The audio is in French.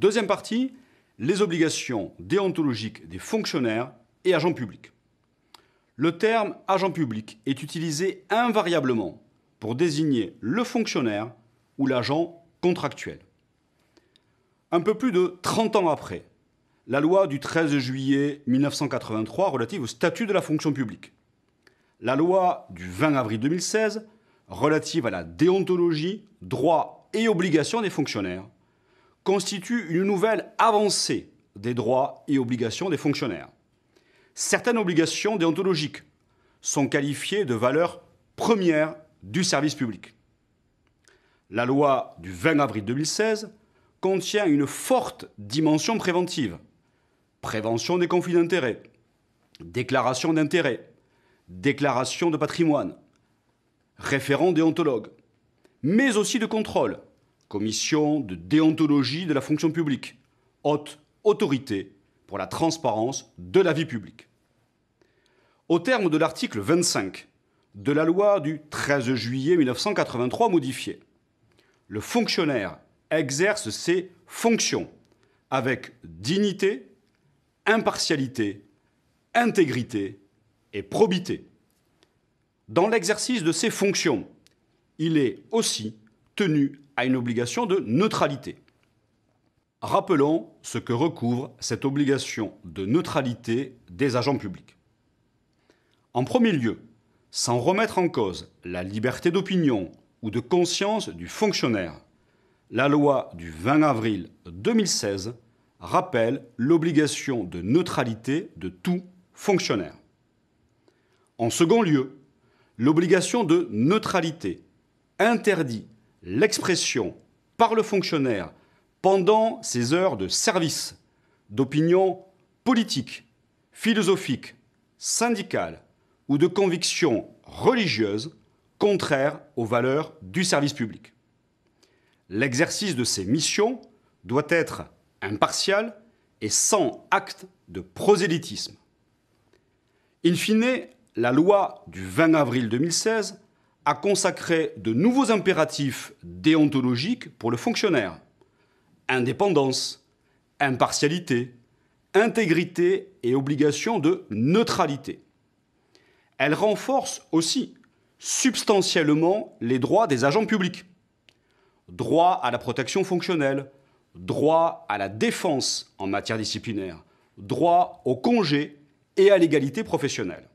Deuxième partie, les obligations déontologiques des fonctionnaires et agents publics. Le terme agent public est utilisé invariablement pour désigner le fonctionnaire ou l'agent contractuel. Un peu plus de 30 ans après, la loi du 13 juillet 1983 relative au statut de la fonction publique, la loi du 20 avril 2016 relative à la déontologie, droits et obligations des fonctionnaires constituent une nouvelle avancée des droits et obligations des fonctionnaires. Certaines obligations déontologiques sont qualifiées de valeurs premières du service public. La loi du 20 avril 2016 contient une forte dimension préventive. Prévention des conflits d'intérêts, déclaration d'intérêts, déclaration de patrimoine, référent déontologue, mais aussi de contrôle, commission de déontologie de la fonction publique, haute autorité pour la transparence de la vie publique. Au terme de l'article 25 de la loi du 13 juillet 1983 modifiée, le fonctionnaire exerce ses fonctions avec dignité, impartialité, intégrité et probité. Dans l'exercice de ses fonctions, il est aussi tenu à une obligation de neutralité. Rappelons ce que recouvre cette obligation de neutralité des agents publics. En premier lieu, sans remettre en cause la liberté d'opinion ou de conscience du fonctionnaire, la loi du 20 avril 2016 rappelle l'obligation de neutralité de tout fonctionnaire. En second lieu, l'obligation de neutralité interdit l'expression par le fonctionnaire pendant ses heures de service d'opinion politique, philosophique, syndicale ou de conviction religieuse contraires aux valeurs du service public. L'exercice de ces missions doit être impartial et sans acte de prosélytisme. In fine, la loi du 20 avril 2016 a consacré de nouveaux impératifs déontologiques pour le fonctionnaire. Indépendance, impartialité, intégrité et obligation de neutralité. Elle renforce aussi substantiellement les droits des agents publics. Droit à la protection fonctionnelle, droit à la défense en matière disciplinaire, droit au congé et à l'égalité professionnelle.